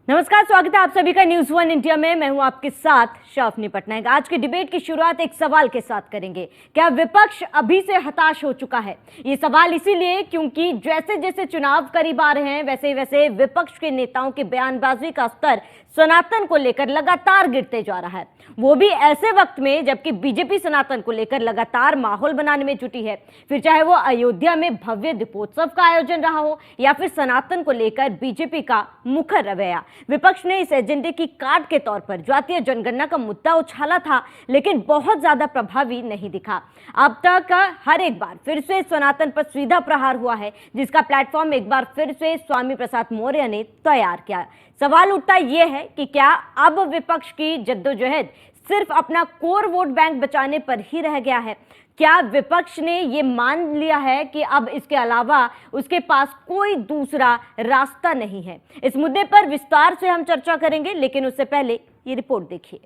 नमस्कार, स्वागत है आप सभी का न्यूज वन इंडिया में। मैं हूं आपके साथ शाफनी पटनायक। आज की डिबेट की शुरुआत एक सवाल के साथ करेंगे। क्या विपक्ष अभी से हताश हो चुका है? ये सवाल इसीलिए क्योंकि जैसे जैसे चुनाव करीब आ रहे हैं वैसे वैसे विपक्ष के नेताओं की बयानबाजी का स्तर सनातन को लेकर लगातार गिरते जा रहा है, वो भी ऐसे वक्त में जबकि बीजेपी सनातन को लेकर लगातार माहौल बनाने में जुटी है। फिर चाहे वो अयोध्या में भव्य दीपोत्सव का आयोजन रहा हो या फिर सनातन को लेकर बीजेपी का मुखर रवैया, विपक्ष ने इस एजेंडे की कार्ड के तौर पर जातीय जनगणना का मुद्दा उछाला था, लेकिन बहुत ज्यादा प्रभावी नहीं दिखा। अब तक हर एक बार फिर से सनातन पर सीधा प्रहार हुआ है, जिसका प्लेटफॉर्म एक बार फिर से स्वामी प्रसाद मौर्य ने तैयार किया। सवाल उठता यह है कि क्या अब विपक्ष की जद्दोजहद सिर्फ अपना कोर वोट बैंक बचाने पर ही रह गया है? क्या विपक्ष ने यह मान लिया है कि अब इसके अलावा उसके पास कोई दूसरा रास्ता नहीं है? इस मुद्दे पर विस्तार से हम चर्चा करेंगे, लेकिन उससे पहले ये रिपोर्ट देखिए।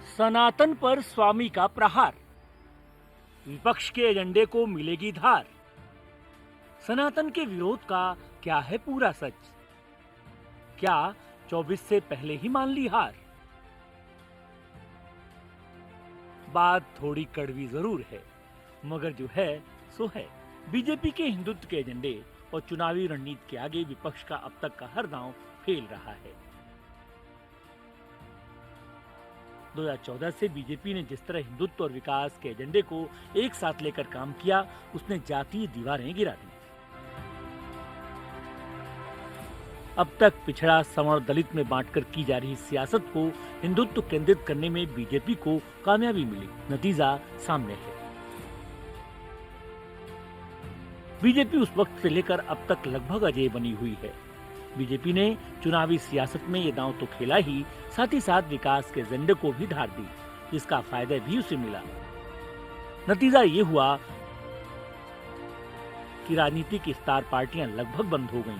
सनातन पर स्वामी का प्रहार, विपक्ष के एजेंडे को मिलेगी धार। सनातन के विरोध का क्या है पूरा सच? क्या 24 से पहले ही मान ली हार? बात थोड़ी कड़वी जरूर है, मगर जो है सो है। बीजेपी के हिंदुत्व के एजेंडे और चुनावी रणनीति के आगे विपक्ष का अब तक का हर दांव फेल रहा है। 2014 से बीजेपी ने जिस तरह हिंदुत्व और विकास के एजेंडे को एक साथ लेकर काम किया, उसने जातीय दीवारें गिरा दी। अब तक पिछड़ा, सवर्ण, दलित में बांटकर की जा रही सियासत को हिंदुत्व केंद्रित करने में बीजेपी को कामयाबी मिली। नतीजा सामने है। बीजेपी उस वक्त से लेकर अब तक लगभग अजेय बनी हुई है। बीजेपी ने चुनावी सियासत में ये दांव तो खेला ही, साथ ही साथ विकास के एजेंडे को भी धार दी, जिसका फायदा भी उसे मिला। नतीजा ये हुआ कि राजनीतिक स्टार पार्टियां लगभग बंद हो गईं।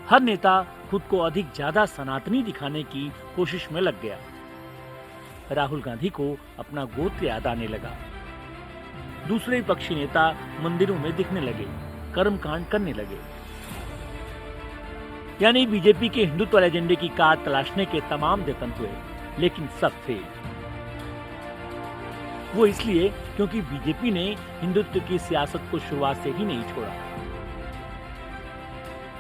हर नेता खुद को अधिक ज्यादा सनातनी दिखाने की कोशिश में लग गया। राहुल गांधी को अपना गोत्र याद आने लगा। दूसरे विपक्षी नेता मंदिरों में दिखने लगे, कर्मकांड करने लगे। यानी बीजेपी के हिंदुत्व एजेंडे की कार तलाशने के तमाम यत्न हुए, लेकिन सब फेल। वो इसलिए क्योंकि बीजेपी ने हिंदुत्व की सियासत को शुरुआत से ही नहीं छोड़ा,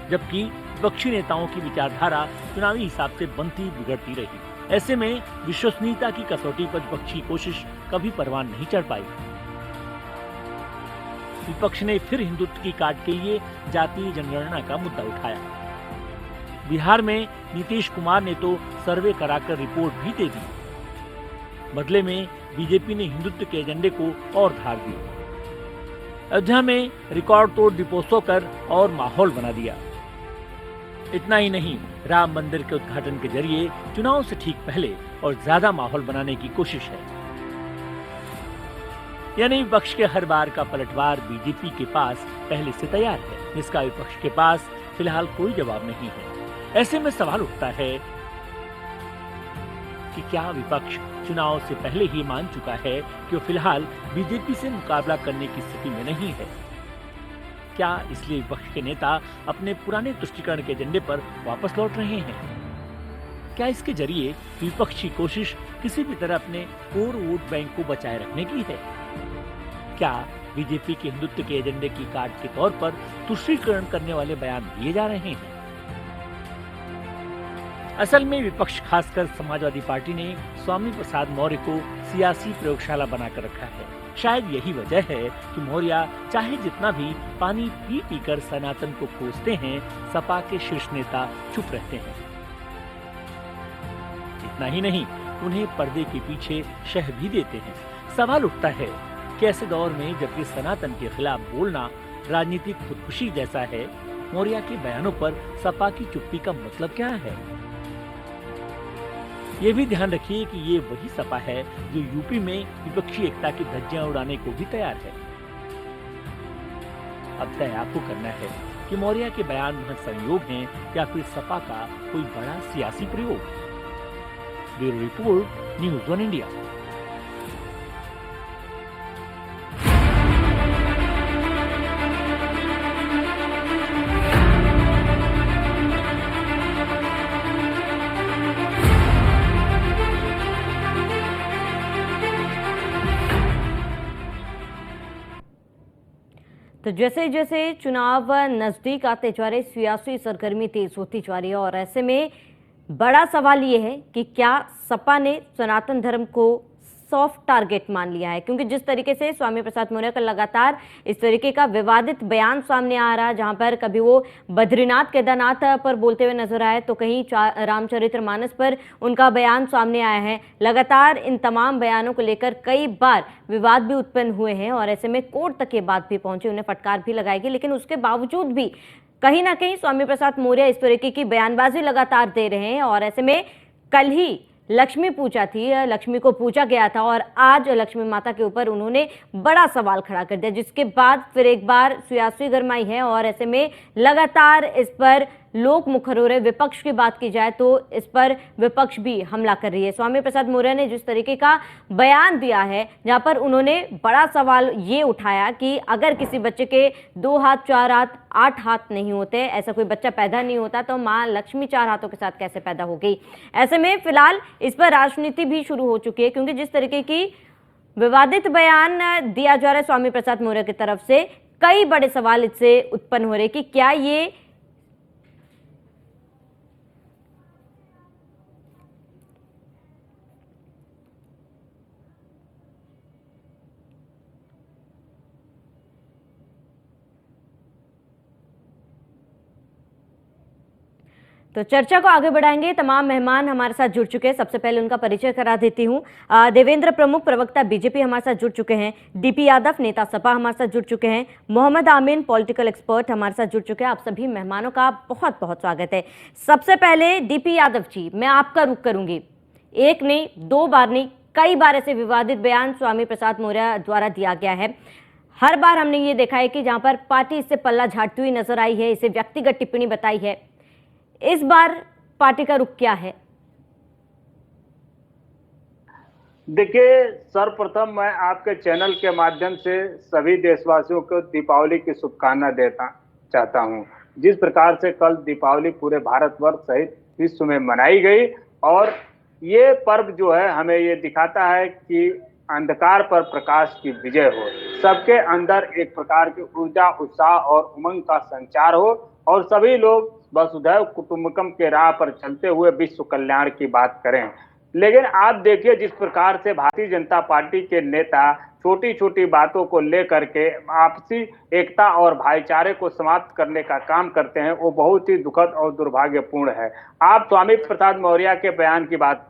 जबकि विपक्षी नेताओं की विचारधारा चुनावी हिसाब से बनती बिगड़ती रही। ऐसे में विश्वसनीयता की कसौटी पर विपक्षी कोशिश कभी परवान नहीं चढ़ पाई। विपक्ष ने फिर हिंदुत्व की काट के लिए जातीय जनगणना का मुद्दा उठाया। बिहार में नीतीश कुमार ने तो सर्वे कराकर रिपोर्ट भी दे दी। बदले में बीजेपी ने हिंदुत्व के एजेंडे को और धार दी। अयोध्या में रिकॉर्ड तोड़ दीपोत्सव कर और माहौल बना दिया। इतना ही नहीं, राम मंदिर के उद्घाटन के जरिए चुनाव से ठीक पहले और ज्यादा माहौल बनाने की कोशिश है। यानी विपक्ष के हर बार का पलटवार बीजेपी के पास पहले से तैयार है, जिसका विपक्ष के पास फिलहाल कोई जवाब नहीं है। ऐसे में सवाल उठता है कि क्या विपक्ष चुनाव से पहले ही मान चुका है कि वो फिलहाल बीजेपी से मुकाबला करने की स्थिति में नहीं है? क्या इसलिए विपक्ष के नेता अपने पुराने तुष्टीकरण के एजेंडे पर वापस लौट रहे हैं? क्या इसके जरिए विपक्षी कोशिश किसी भी तरह अपने कोर वोट बैंक को बचाए रखने की है? क्या बीजेपी के हिंदुत्व के एजेंडे की कार्ड के तौर पर तुष्टीकरण करने वाले बयान दिए जा रहे हैं? असल में विपक्ष, खासकर समाजवादी पार्टी ने स्वामी प्रसाद मौर्य को सियासी प्रयोगशाला बनाकर रखा है। शायद यही वजह है कि मौर्य चाहे जितना भी पानी पी पी कर सनातन को कोसते हैं, सपा के शीर्ष नेता चुप रहते हैं। इतना ही नहीं, उन्हें पर्दे के पीछे शह भी देते हैं। सवाल उठता है कि ऐसे दौर में जबकि सनातन के खिलाफ बोलना राजनीतिक खुदकुशी जैसा है, मौर्य के बयानों पर सपा की चुप्पी का मतलब क्या है? ये भी ध्यान रखिए कि ये वही सपा है जो यूपी में विपक्षी एकता की धज्जियां उड़ाने को भी तैयार है। अब तय आपको करना है कि मौर्य के बयान महज संयोग हैं या फिर सपा का कोई बड़ा सियासी प्रयोग। Bureau report, news one India. तो जैसे जैसे चुनाव नजदीक आते जा रहे, सियासी सरगर्मी तेज होती जा रही है और ऐसे में बड़ा सवाल ये है कि क्या सपा ने सनातन धर्म को सॉफ्ट टारगेट मान लिया है, क्योंकि जिस तरीके से स्वामी प्रसाद मौर्य का लगातार इस तरीके का विवादित बयान सामने आ रहा है, जहां पर कभी वो बद्रीनाथ केदारनाथ पर बोलते हुए नजर आए तो कहीं रामचरितमानस पर उनका बयान सामने आया है। लगातार इन तमाम बयानों को लेकर कई बार विवाद भी उत्पन्न हुए हैं और ऐसे में कोर्ट तक ये बात भी पहुंची, उन्हें फटकार भी लगाई गई, लेकिन उसके बावजूद भी कहीं ना कहीं स्वामी प्रसाद मौर्य इस तरीके की बयानबाजी लगातार दे रहे हैं। और ऐसे में कल ही लक्ष्मी पूजा थी, लक्ष्मी को पूजा गया था और आज लक्ष्मी माता के ऊपर उन्होंने बड़ा सवाल खड़ा कर दिया, जिसके बाद फिर एक बार सियासी गरमाई है और ऐसे में लगातार इस पर लोग मुखर हो रहे। विपक्ष की बात की जाए तो इस पर विपक्ष भी हमला कर रही है। स्वामी प्रसाद मौर्य ने जिस तरीके का बयान दिया है, जहां पर उन्होंने बड़ा सवाल ये उठाया कि अगर किसी बच्चे के 2 हाथ 4 हाथ 8 हाथ नहीं होते, ऐसा कोई बच्चा पैदा नहीं होता, तो माँ लक्ष्मी 4 हाथों के साथ कैसे पैदा हो गई। ऐसे में फिलहाल इस पर राजनीति भी शुरू हो चुकी है, क्योंकि जिस तरीके की विवादित बयान दिया जा रहा है स्वामी प्रसाद मौर्य की तरफ से, कई बड़े सवाल इससे उत्पन्न हो रहे कि क्या ये तो चर्चा को आगे बढ़ाएंगे। तमाम मेहमान हमारे साथ जुड़ चुके हैं। सबसे पहले उनका परिचय करा देती हूँ। देवेंद्र प्रमुख प्रवक्ता बीजेपी हमारे साथ जुड़ चुके हैं। डीपी यादव नेता सपा हमारे साथ जुड़ चुके हैं। मोहम्मद आमीन पॉलिटिकल एक्सपर्ट हमारे साथ जुड़ चुके हैं। आप सभी मेहमानों का बहुत बहुत स्वागत है। सबसे पहले डीपी यादव जी, मैं आपका रुख करूंगी। एक नहीं, 2 बार नहीं, कई बार ऐसे विवादित बयान स्वामी प्रसाद मौर्य द्वारा दिया गया है। हर बार हमने ये देखा है कि जहां पर पार्टी इससे पल्ला झाड़ती हुई नजर आई है, इसे व्यक्तिगत टिप्पणी बताई है। इस बार पार्टी का रुख क्या है? देखिए, सर्वप्रथम मैं आपके चैनल के माध्यम से सभी देशवासियों को दीपावली की शुभकामना देता चाहता हूं। जिस प्रकार से कल दीपावली पूरे भारतवर्ष सहित विश्व में मनाई गई और ये पर्व जो है हमें ये दिखाता है कि अंधकार पर प्रकाश की विजय हो, सबके अंदर एक प्रकार की ऊर्जा, उत्साह और उमंग का संचार हो और सभी लोग वसुधैव कुटुंबकम के राह पर चलते हुए विश्व कल्याण की बात करें। लेकिन आप देखिए, जिस प्रकार से भारतीय जनता पार्टी के नेता छोटी छोटी बातों को लेकर के आपसी एकता और भाईचारे को समाप्त करने का काम करते हैं, वो बहुत ही दुखद और दुर्भाग्यपूर्ण है। आप स्वामी प्रसाद मौर्य के बयान की बात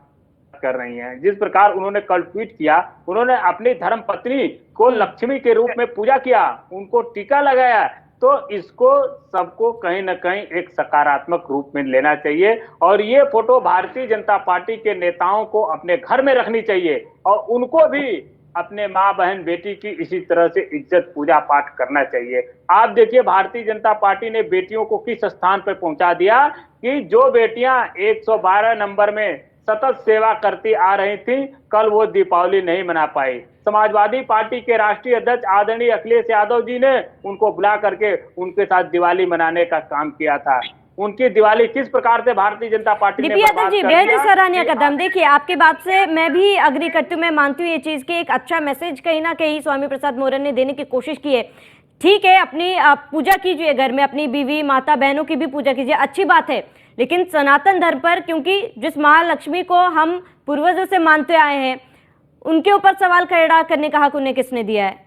कर रही हैं। जिस प्रकार उन्होंने कल ट्वीट किया, उन्होंने अपनी धर्म पत्नी को लक्ष्मी के रूप में पूजा किया, उनको टीका लगाया, तो इसको सबको कहीं ना कहीं एक सकारात्मक रूप में लेना चाहिए और ये फोटो भारतीय जनता पार्टी के नेताओं को अपने घर में रखनी चाहिए और उनको भी अपने माँ बहन बेटी की इसी तरह से इज्जत पूजा पाठ करना चाहिए। आप देखिए, भारतीय जनता पार्टी ने बेटियों को किस स्थान पर पहुंचा दिया कि जो बेटियां 112 नंबर में सतत सेवा करती आ रही थी, कल वो दीपावली नहीं मना पाई। समाजवादी पार्टी के राष्ट्रीय अध्यक्ष आदरणीय अखिलेश यादव जी ने उनको बुला करके उनके साथ दिवाली मनाने का काम किया था। उनकी दिवाली किस प्रकार से भारतीय जनता पार्टी ने यादव जी, बेहद सराहनीय कदम। देखिए, आपके बात से मैं भी अग्री करती हूँ। मैं मानती हूँ ये चीज की एक अच्छा मैसेज कहीं ना कहीं स्वामी प्रसाद मौर्य ने देने की कोशिश की है। ठीक है, अपनी पूजा कीजिए घर में, अपनी बीवी माता बहनों की भी पूजा कीजिए, अच्छी बात है, लेकिन सनातन धर्म पर, क्योंकि जिस महालक्ष्मी को हम पूर्वजों से मानते आए हैं, उनके ऊपर सवाल खड़ा करने का हक उन्हें किसने दिया है?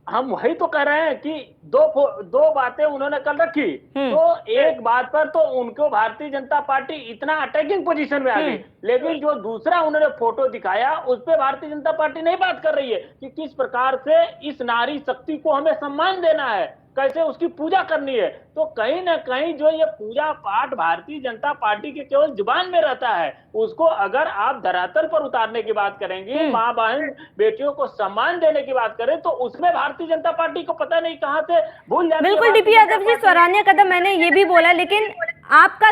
हम वही तो कह रहे हैं कि दो बातें उन्होंने कल रखी, तो एक बात पर तो उनको भारतीय जनता पार्टी इतना अटैकिंग पोजीशन में आ गई, लेकिन जो दूसरा उन्होंने फोटो दिखाया उस पर भारतीय जनता पार्टी नहीं बात कर रही है कि किस प्रकार से इस नारी शक्ति को हमें सम्मान देना है, कैसे उसकी पूजा करनी है। तो कहीं ना कहीं जो ये पूजा पाठ भारतीय जनता पार्टी के केवल जुबान में रहता है, उसको अगर आप धरातल पर उतारने की बात करेंगे, माँ बहन बेटियों को सम्मान देने की बात करें, तो उसमें भारतीय जनता पार्टी को पता नहीं कहां से भूल जाती है। बिल्कुल डीपी यादव जी, सराहनीय कदम मैंने ये भी बोला, लेकिन आपका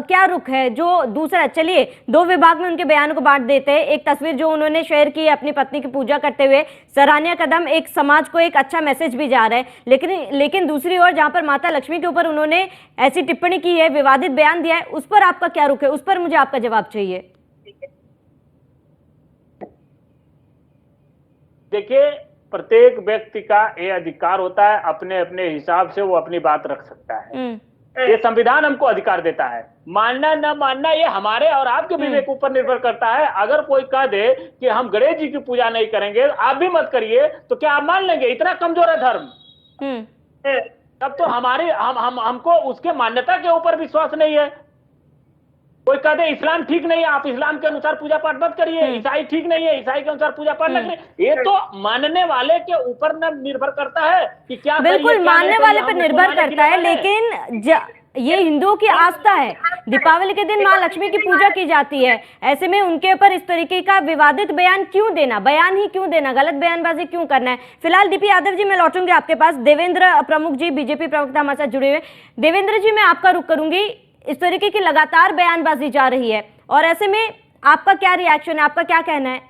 क्या रुख है? जो दूसरा, चलिए दो विभाग में उनके बयान को बांट देते हैं। एक तस्वीर जो उन्होंने शेयर की अपनी पत्नी की पूजा करते हुए, सराहनीय कदम, एक समाज को एक अच्छा मैसेज भी जा रहा है, लेकिन दूसरी ओर जहां पर माता लक्ष्मी के ऊपर उन्होंने ऐसी टिप्पणी की है, विवादित बयान दिया है, उस पर आपका क्या रुख है? उस पर मुझे आपका जवाब चाहिए। देखिए, प्रत्येक व्यक्ति का ये अधिकार होता है, अपने अपने हिसाब से वो अपनी बात रख सकता है। ये संविधान हमको अधिकार देता है। मानना न मानना ये हमारे और आपके विवेक ऊपर निर्भर करता है। अगर कोई कह दे कि हम गणेश जी की पूजा नहीं करेंगे, आप भी मत करिए, तो क्या आप मान लेंगे? इतना कमजोर है धर्म? तब तो हमको उसके मान्यता के ऊपर विश्वास नहीं है। कोई कहते इस्लाम ठीक नहीं है, आप इस्लाम के अनुसार पूजा पाठ मत करिए, ईसाई ठीक नहीं है, ईसाई के अनुसार पूजा पाठ न करिए। ये तो मानने वाले के ऊपर न निर्भर करता है कि क्या। बिल्कुल मानने वाले पर निर्भर करता है, लेकिन ये हिंदुओं की आस्था है। दीपावली के दिन माँ लक्ष्मी की पूजा की जाती है, ऐसे में उनके ऊपर इस तरीके का विवादित बयान क्यों देना? बयान ही क्यों देना? गलत बयानबाजी क्यों करना है? फिलहाल डीपी यादव जी, मैं लौटूंगी आपके पास। देवेंद्र प्रमुख जी, बीजेपी प्रवक्ता हमारे साथ जुड़े हुए। देवेंद्र जी, मैं आपका रुख करूंगी। इस तरीके की लगातार बयानबाजी जा रही है, और ऐसे में आपका क्या रिएक्शन है? आपका क्या कहना है?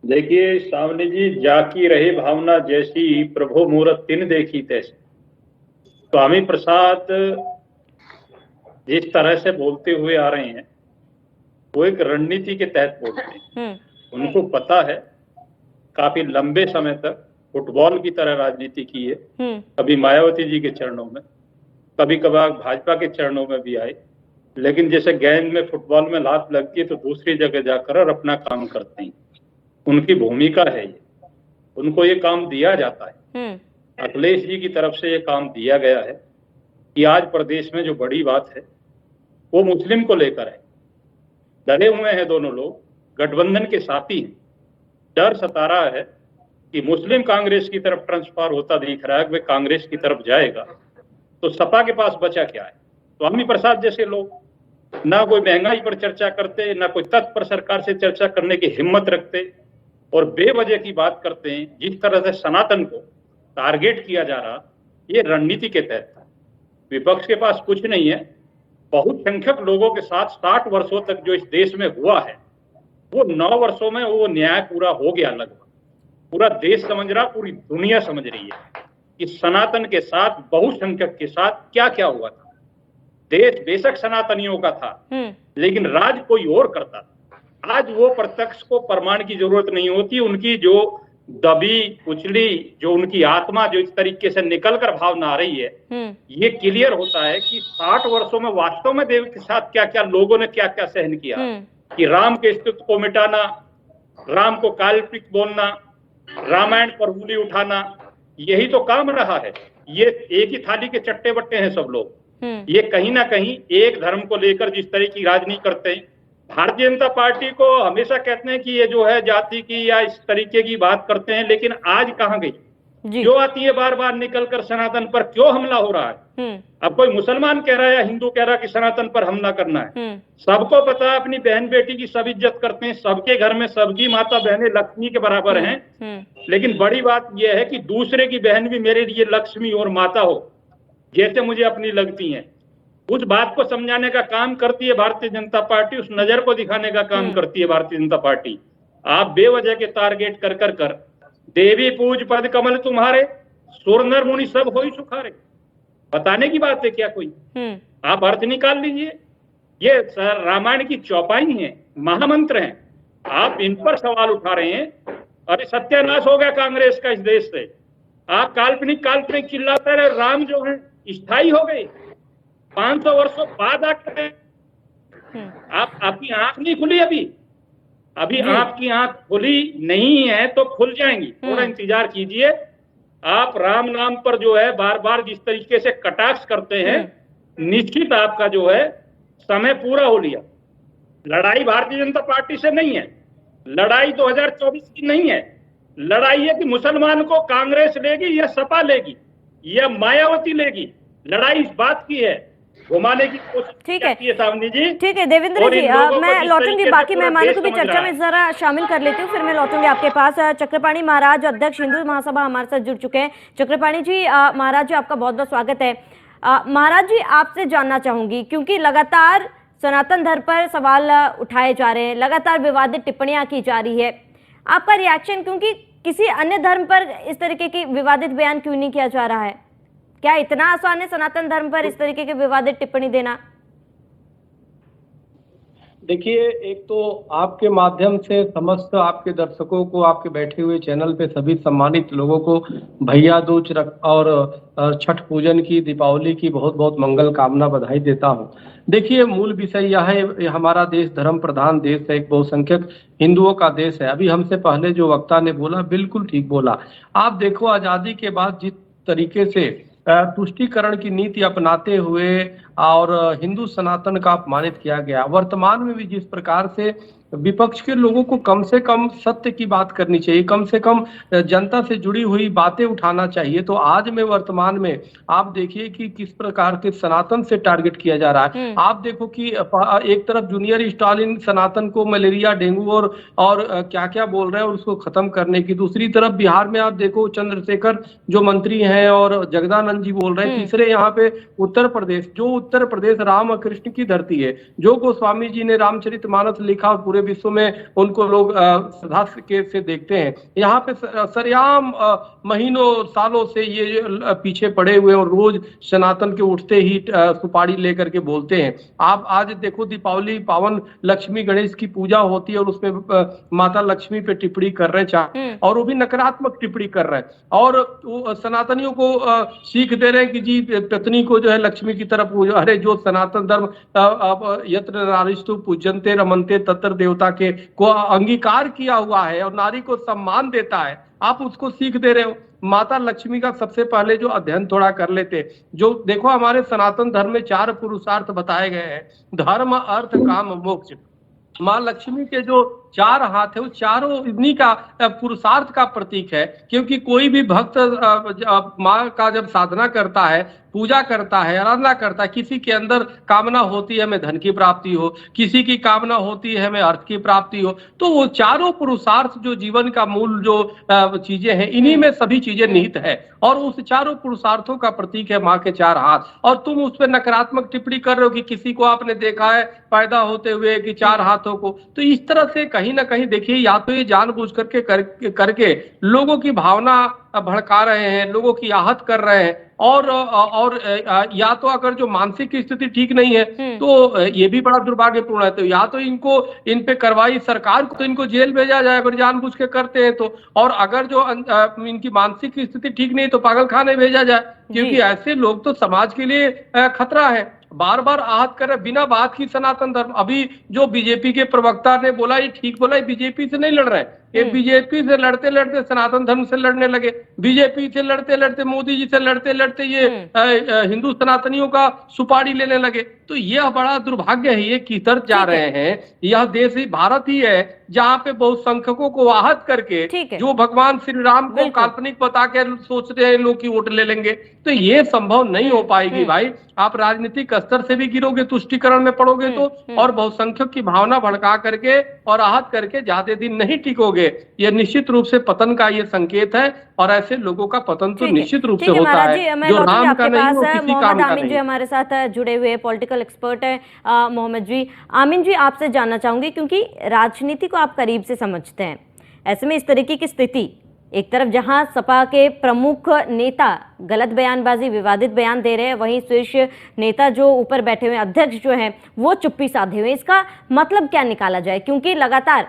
देखिए सावनी जी, जाकी रहे भावना जैसी, प्रभु मूरत तिन देखी तैसी। स्वामी प्रसाद जिस तरह से बोलते हुए आ रहे हैं, वो एक रणनीति के तहत बोलते हैं। उनको पता है, काफी लंबे समय तक फुटबॉल की तरह राजनीति की है। कभी मायावती जी के चरणों में, कभी कभार भाजपा के चरणों में भी आए, लेकिन जैसे गेंद में फुटबॉल में लात लगती है तो दूसरी जगह जाकर और अपना काम करते हैं। उनकी भूमिका है ये, उनको ये काम दिया जाता है। अखिलेश जी की तरफ से ये काम दिया गया है कि आज प्रदेश में जो बड़ी बात है वो मुस्लिम को लेकर है। डरे हुए हैं दोनों लोग, गठबंधन के साथी हैं। डर सता रहा है कि मुस्लिम कांग्रेस की तरफ ट्रांसफर होता दिख रहा है, वे कांग्रेस की तरफ जाएगा तो सपा के पास बचा क्या है? स्वामी प्रसाद जैसे लोग ना कोई महंगाई पर चर्चा करते, ना कोई तथ्य पर सरकार से चर्चा करने की हिम्मत रखते, और बेवजह की बात करते हैं। जिस तरह से सनातन को टारगेट किया जा रहा, ये रणनीति के तहत था। विपक्ष के पास कुछ नहीं है। बहुसंख्यक लोगों के साथ 60 वर्षों तक जो इस देश में हुआ है, वो 9 वर्षों में वो न्याय पूरा हो गया लगभग। पूरा देश समझ रहा, पूरी दुनिया समझ रही है कि सनातन के साथ, बहुसंख्यक के साथ क्या क्या हुआ था। देश बेशक सनातनियों का था, लेकिन राज कोई और करता था। आज वो प्रत्यक्ष को प्रमाण की जरूरत नहीं होती। उनकी जो दबी कुचली, जो उनकी आत्मा जो इस तरीके से निकलकर भावना आ रही है, ये क्लियर होता है कि 60 वर्षों में वास्तव में देव के साथ क्या क्या लोगों ने क्या क्या सहन किया। कि राम के अस्तित्व को मिटाना, राम को काल्पनिक बोलना, रामायण पर उंगली उठाना, यही तो काम रहा है। ये एक ही थाली के चट्टे बट्टे हैं सब लोग। ये कहीं ना कहीं एक धर्म को लेकर जिस तरह की राजनीति करते हैं। भारतीय जनता पार्टी को हमेशा कहते हैं कि ये जो है जाति की या इस तरीके की बात करते हैं, लेकिन आज कहाँ गई? क्यों आती है बार बार निकलकर सनातन पर क्यों हमला हो रहा है? अब कोई मुसलमान कह रहा है या हिंदू कह रहा है कि सनातन पर हमला करना है। सबको पता है, अपनी बहन बेटी की सब इज्जत करते हैं, सबके घर में सबकी माता बहनें लक्ष्मी के बराबर हैं। लेकिन बड़ी बात यह है कि दूसरे की बहन भी मेरे लिए लक्ष्मी और माता हो, जैसे मुझे अपनी लगती हैं। उस बात को समझाने का काम करती है भारतीय जनता पार्टी, उस नजर को दिखाने का काम करती है भारतीय जनता पार्टी। आप बेवजह के टारगेट कर कर कर देवी पूज पद कमल तुम्हारे, सुर नर मुनि सब होई सुखारे, बताने की बात है क्या कोई? आप अर्थ निकाल लीजिए। ये रामायण की चौपाई है, महामंत्र हैं। आप इन पर सवाल उठा रहे हैं। अरे सत्यानाश हो गया कांग्रेस का इस देश से। आप काल्पनिक काल्पनिक चिल्लाते रहे। राम जो है स्थायी हो गए, 500 वर्षों बाद आकर आपकी आंख नहीं खुली अभी आपकी आंख खुली नहीं है तो खुल जाएंगी। थोड़ा इंतजार कीजिए। आप राम नाम पर जो है बार बार जिस तरीके से कटाक्ष करते हैं, निश्चित आपका जो है समय पूरा हो लिया। लड़ाई भारतीय जनता पार्टी से नहीं है, लड़ाई 2024 की नहीं है। लड़ाई है कि मुसलमान को कांग्रेस लेगी या सपा लेगी। यह मायावती लेगी। लड़ाई इस बात की है, घुमाने की कोशिश ठीक है। करती है सावनी जी। ठीक है देवेंद्र और जी, इन लोगों को मैं जिस लौटूंगी, तरीके से बाकी पूरा मेहमानों देश को भी समझ चर्चा रहा में है। जरा शामिल कर लेती हूँ, फिर मैं लौटूंगी आपके पास। चक्रपाणी महाराज, अध्यक्ष हिंदू महासभा, हमारे साथ जुड़ चुके हैं। चक्रपाणी जी, महाराज जी, आपका बहुत बहुत स्वागत है। महाराज जी, आपसे जानना चाहूंगी, क्योंकि लगातार सनातन धर्म पर सवाल उठाए जा रहे हैं, लगातार विवादित टिप्पणियां की जा रही है, आपका रिएक्शन, क्योंकि किसी अन्य धर्म पर इस तरीके की विवादित बयान क्यों नहीं किया जा रहा है? क्या इतना आसान है सनातन धर्म पर इस तरीके की विवादित टिप्पणी देना? देखिए, एक तो आपके माध्यम से समस्त आपके दर्शकों को, आपके बैठे हुए चैनल पे सभी सम्मानित लोगों को भैया दूज और छठ पूजन की, दीपावली की बहुत बहुत मंगल कामना, बधाई देता हूँ। देखिए, मूल विषय यह है, हमारा देश धर्म प्रधान देश है, एक बहुसंख्यक हिंदुओं का देश है। अभी हमसे पहले जो वक्ता ने बोला बिल्कुल ठीक बोला। आप देखो, आजादी के बाद जिस तरीके से तुष्टीकरण की नीति अपनाते हुए और हिंदू सनातन का अपमानित किया गया, वर्तमान में भी जिस प्रकार से विपक्ष के लोगों को कम से कम सत्य की बात करनी चाहिए, कम से कम जनता से जुड़ी हुई बातें उठाना चाहिए। तो आज में वर्तमान में आप देखिए कि किस प्रकार के सनातन से टारगेट किया जा रहा है। आप देखो कि एक तरफ जूनियर स्टालिन सनातन को मलेरिया, डेंगू और क्या क्या बोल रहे हैं, और उसको खत्म करने की। दूसरी तरफ बिहार में आप देखो चंद्रशेखर जो मंत्री हैं और जगदानंद जी बोल रहे हैं। तीसरे यहाँ पे उत्तर प्रदेश, जो उत्तर प्रदेश राम और कृष्ण की धरती है, जो गोस्वामी जी ने रामचरितमानस लिखा, पूरे विश्व में उनको लोग श्रद्धा से देखते हैं। यहाँ पे सरेआम महीनों सालों से ये पीछे पड़े हुए और रोज सनातन के उठते ही सुपारी लेकर के बोलते हैं। आप आज देखो, दीपावली पावन लक्ष्मी गणेश की पूजा होती है और उसमें माता लक्ष्मी पे टिप्पणी कर रहे हैं, और वो भी नकारात्मक टिप्पणी कर रहे हैं, और सनातनियों को सीख दे रहे हैं कि जी पत्नी को जो है लक्ष्मी की तरफ पूजा। अरे, जो सनातन धर्म यत्र नारीस्तु पूजन्ते रमन्ते तत्र देवता के को अंगीकार किया हुआ है और नारी को सम्मान देता है, आप उसको सीख दे रहे हो। माता लक्ष्मी का सबसे पहले जो अध्ययन थोड़ा कर लेते, जो देखो हमारे सनातन धर्म में 4 पुरुषार्थ बताए गए हैं, धर्म अर्थ काम मोक्ष। माँ लक्ष्मी के जो 4 हाथ है, वो चारों इन्हीं का पुरुषार्थ का प्रतीक है। क्योंकि कोई भी भक्त माँ का जब साधना करता है, पूजा करता है, आराधना करता है, किसी के अंदर कामना होती है हमें धन की प्राप्ति हो, किसी की कामना होती है हमें अर्थ की प्राप्ति हो, तो वो चारों पुरुषार्थ जो जीवन का मूल जो चीजें हैं, इन्हीं में सभी चीजें निहित है। और उस चारों पुरुषार्थों का प्रतीक है माँ के 4 हाथ। और तुम उस पर नकारात्मक टिप्पणी कर रहे हो कि किसी को आपने देखा है पैदा होते हुए कि 4 हाथों को। तो इस तरह से कहीं ना कहीं देखिए, या तो ये जानबूझ करके लोगों की भावना भड़का रहे हैं, लोगों की आहत कर रहे हैं, और या तो अगर जो मानसिक स्थिति ठीक नहीं है तो ये भी बड़ा दुर्भाग्यपूर्ण है। तो या तो इन पे कार्रवाई सरकार को, तो इनको जेल भेजा जाए अगर जानबूझ के करते हैं तो, और अगर जो इनकी मानसिक स्थिति ठीक नहीं तो पागल खाने भेजा जाए, क्योंकि ऐसे लोग तो समाज के लिए खतरा है। बार बार आहत कर रहे बिना बात की सनातन धर्म। अभी जो बीजेपी के प्रवक्ता ने बोला, ये ठीक बोला, ये बीजेपी से नहीं लड़ रहे, ये बीजेपी से लड़ते लड़ते सनातन धर्म से लड़ने लगे, बीजेपी से लड़ते लड़ते मोदी जी से लड़ते लड़ते ये हिंदू सनातनियों का सुपारी लेने लगे। तो यह बड़ा दुर्भाग्य है, ये किधर जा रहे हैं। यह देश ही भारत ही है जहाँ पे बहुसंख्यकों को आहत करके जो भगवान श्री राम को काल्पनिक बता के सोचते हैं लोग की वोट ले लेंगे, तो ये संभव नहीं हो पाएगी भाई। आप राजनीतिक स्तर से भी गिरोगे, तुष्टीकरण में पड़ोगे तो, और बहुसंख्यक की भावना भड़का करके और आहत करके ज्यादा दिन नहीं टिकोगे। ये निश्चित रूप से पतन का ये संकेत है, और ऐसे लोगों का पतन तो निश्चित रूप से होता है जो राम का नहीं हो, किसी काम का नहीं। जी हमारे साथ जुड़े हुए पॉलिटिकल एक्सपर्ट है मोहम्मद जी। आमीन जी, आपसे जानना चाहूंगी, क्योंकि राजनीति को आप करीब से समझते हैं, ऐसे में इस तरीके की स्थिति, एक तरफ जहां सपा के प्रमुख नेता गलत बयानबाजी, विवादित बयान दे रहे हैं, वहीं शीर्ष नेता जो ऊपर बैठे हुए अध्यक्ष जो हैं वो चुप्पी साधे हुए, इसका मतलब क्या निकाला जाए? क्योंकि लगातार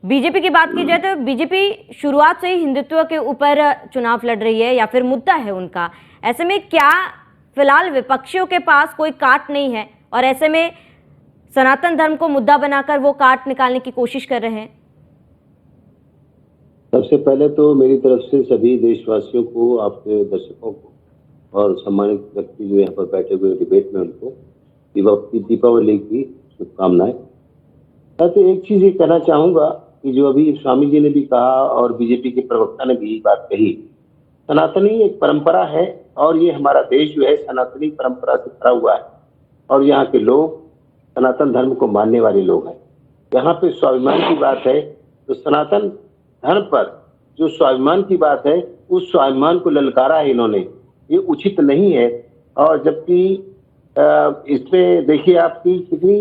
बीजेपी की बात की जाए तो बीजेपी शुरुआत से ही हिंदुत्व के ऊपर चुनाव लड़ रही है, या फिर मुद्दा है उनका। ऐसे में क्या फिलहाल विपक्षियों के पास कोई काट नहीं है, और ऐसे में सनातन धर्म को मुद्दा बनाकर वो काट निकालने की कोशिश कर रहे हैं? सबसे पहले तो मेरी तरफ से सभी देशवासियों को, आपके दर्शकों को और सम्मानित व्यक्ति जो यहाँ पर बैठे हुए डिबेट में, उनको दीपावली की शुभकामनाएं। तो एक चीज ये कहना चाहूंगा कि जो अभी स्वामी जी ने भी कहा और बीजेपी के प्रवक्ता ने भी बात कही सनातनी एक परंपरा है और ये हमारा देश जो है सनातनी परंपरा से भरा हुआ है और यहाँ के लोग सनातन धर्म को मानने वाले लोग हैं। यहाँ पे स्वाभिमान की बात है तो सनातन धर्म पर जो स्वाभिमान की बात है उस स्वाभिमान को ललकारा है इन्होंने, ये उचित नहीं है। और जबकि इसमें देखिए आपकी कितनी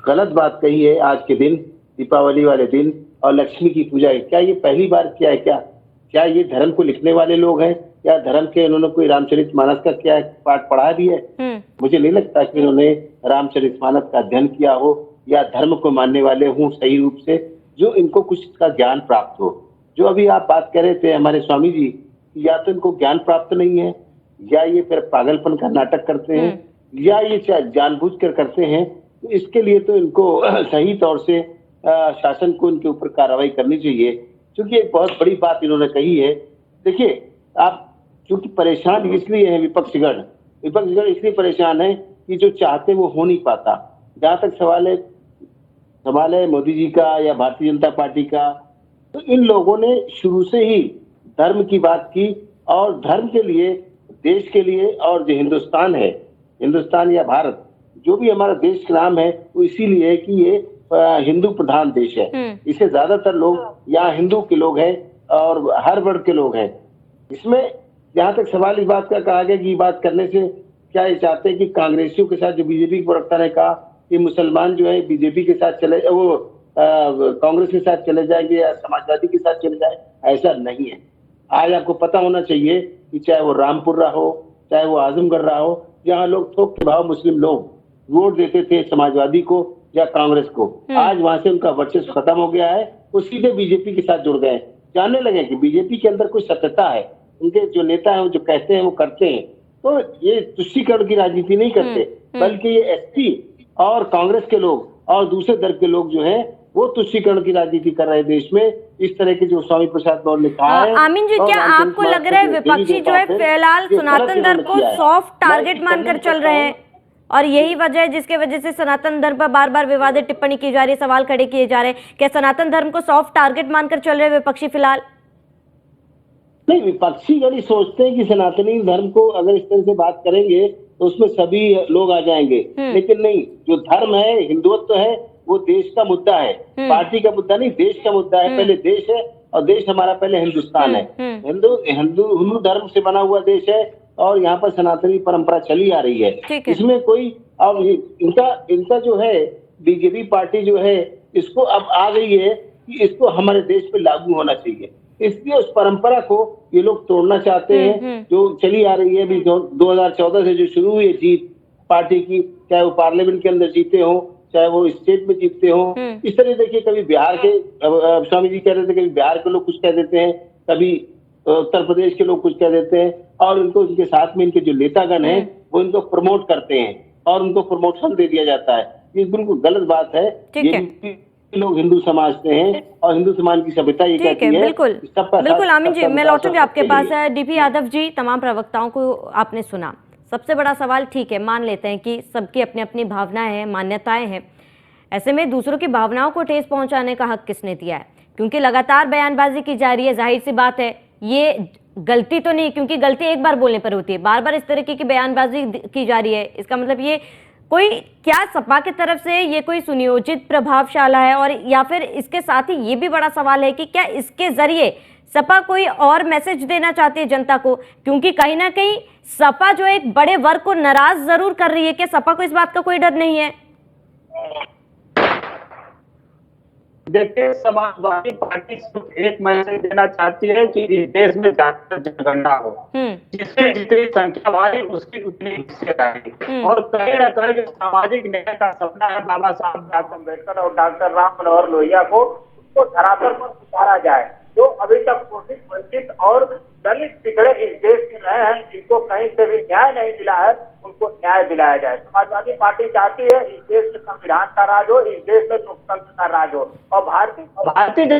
गलत बात कही है आज के दिन, दीपावली वाले दिन और लक्ष्मी की पूजा है। क्या ये पहली बार किया है? क्या ये धर्म को लिखने वाले लोग हैं? क्या धर्म के इन्होंने कोई रामचरितमानस का क्या पाठ पढ़ा भी है? मुझे नहीं लगता कि इन्होंने रामचरितमानस का अध्ययन किया हो या धर्म को मानने वाले हों सही रूप से, जो इनको कुछ इसका ज्ञान प्राप्त हो। जो अभी आप बात कर रहे थे हमारे स्वामी जी, या तो इनको ज्ञान प्राप्त नहीं है या ये फिर पागलपन का नाटक करते हैं या ये जानबूझ कर करते हैं। तो इसके लिए तो इनको सही तौर से शासन को इनके ऊपर कार्रवाई करनी चाहिए, क्योंकि एक बहुत बड़ी बात इन्होंने कही है। देखिए आप क्योंकि परेशान इसलिए है विपक्षगण इसलिए परेशान है कि जो चाहते वो हो नहीं पाता। जहां तक सवाल है मोदी जी का या भारतीय जनता पार्टी का, तो इन लोगों ने शुरू से ही धर्म की बात की और धर्म के लिए, देश के लिए, और जो हिंदुस्तान है, हिंदुस्तान या भारत जो भी हमारा देश का नाम है वो इसीलिए है कि ये हिंदू प्रधान देश है। इसे ज्यादातर लोग यहाँ हिंदू के लोग हैं और हर वर्ग के लोग हैं। इसमें जहां तक सवाल इस बात का कहा गया कि बात करने से क्या ये चाहते हैं कि कांग्रेसियों के साथ, जो बीजेपी प्रवक्ता ने कहा कि मुसलमान जो है बीजेपी के साथ चले, वो कांग्रेस के साथ चले जाएंगे या समाजवादी के साथ चले जाए, ऐसा नहीं है। आज आपको पता होना चाहिए कि चाहे वो रामपुर रहा हो, चाहे वो आजमगढ़ रहा हो, जहाँ लोग थोक के भाव मुस्लिम लोग वोट देते थे समाजवादी को या कांग्रेस को, आज वहां से उनका वर्चस्व खत्म हो गया है, वो सीधे बीजेपी के साथ जुड़ गए। जानने लगे कि बीजेपी के अंदर कुछ सत्यता है, उनके जो नेता है वो जो कहते हैं वो करते हैं। तो ये तुष्टीकरण की राजनीति नहीं करते, बल्कि ये एसपी और कांग्रेस के लोग और दूसरे दल के लोग जो है वो तुष्टीकरण की राजनीति कर रहे हैं देश में। इस तरह के जो स्वामी प्रसाद गौर ने कहा है। आमीन जी, क्या आपको लग रहा है विपक्षी जो है फिलहाल सनातन धर्म को सॉफ्ट टारगेट मानकर चल रहे हैं और यही वजह है जिसके वजह से सनातन धर्म पर बार बार विवादित टिप्पणी की जा रही है, सवाल खड़े किए जा रहे हैं? क्या सनातन धर्म को सॉफ्ट टारगेट मानकर चल रहे हैं विपक्षी फिलहाल? नहीं, विपक्षी यदि सोचते हैं कि सनातनी धर्म को अगर इस तरह से बात करेंगे तो उसमें सभी लोग आ जाएंगे, लेकिन नहीं, जो धर्म है, हिंदुत्व है, वो देश का मुद्दा है, पार्टी का मुद्दा नहीं, देश का मुद्दा है। पहले देश है और देश हमारा पहले हिंदुस्तान है। हिंदू धर्म से बना हुआ देश है और यहाँ पर सनातनी परंपरा चली आ रही है। इसमें कोई अब इनका जो है बीजेपी पार्टी जो है इसको अब आ गई है कि इसको हमारे देश पे लागू होना चाहिए, इसलिए उस परंपरा को ये लोग तोड़ना चाहते हैं जो चली आ रही है। अभी 2014 से जो शुरू हुई है जीत पार्टी की, चाहे वो पार्लियामेंट के अंदर जीते हो, चाहे वो स्टेट में जीतते हो। इस तरह देखिए, कभी बिहार के स्वामी जी कह रहे थे, कभी बिहार के लोग कुछ कह देते हैं, कभी उत्तर प्रदेश के लोग कुछ कह देते हैं और इनको इनके साथ में इनके जो नेतागण हैं वो इनको प्रमोट करते हैं और उनको प्रमोशन दे दिया जाता है। ये बिल्कुल गलत बात है। ये लोग हिंदू समाज से हैं और हिंदू समाज की सभ्यता ये कहती है। बिल्कुल आमीन जी, मैं लौटूंगी आपके पास। डीपी यादव जी, तमाम प्रवक्ताओं को आपने सुना। सबसे बड़ा सवाल, ठीक है, मान लेते हैं कि सबकी अपनी अपनी भावनाएं हैं, मान्यताएं हैं, ऐसे में दूसरों की भावनाओं को ठेस पहुंचाने का हक किसने दिया है? क्योंकि लगातार बयानबाजी की जा रही है, जाहिर सी बात है ये गलती तो नहीं, क्योंकि गलती एक बार बोलने पर होती है, बार बार इस तरीके की बयानबाजी की जा रही है। इसका मतलब ये कोई क्या सपा की तरफ से ये कोई सुनियोजित प्रभावशाला है? और या फिर इसके साथ ही ये भी बड़ा सवाल है कि क्या इसके जरिए सपा कोई और मैसेज देना चाहती है जनता को? क्योंकि कहीं ना कहीं सपा जो एक बड़े वर्ग को नाराज जरूर कर रही है। क्या सपा को इस बात का कोई डर नहीं है? देखिए, समाजवादी पार्टी सिर्फ एक मैसेज देना चाहती है कि इस देश में ज्यादा जनगणना हो, जिससे जितनी संख्या बढ़े उसकी उतनी हिस्सेदारी। और कहीं ना कहीं सामाजिक न्याय का सपना है बाबा साहब डॉक्टर अम्बेडकर और डॉक्टर राम मनोहर लोहिया को, उसको धरातल पर उतारा जाए। जो अभी तक शोषित, वंचित और दलित पिछड़े इस देश में रहे हैं, जिनको कहीं से भी न्याय नहीं मिला है, उनको न्याय दिलाया जाए। समाजवादी पार्टी चाहती है इस देश में संविधान का राज हो, इस देश में लोकतंत्र का राज हो। और भारतीय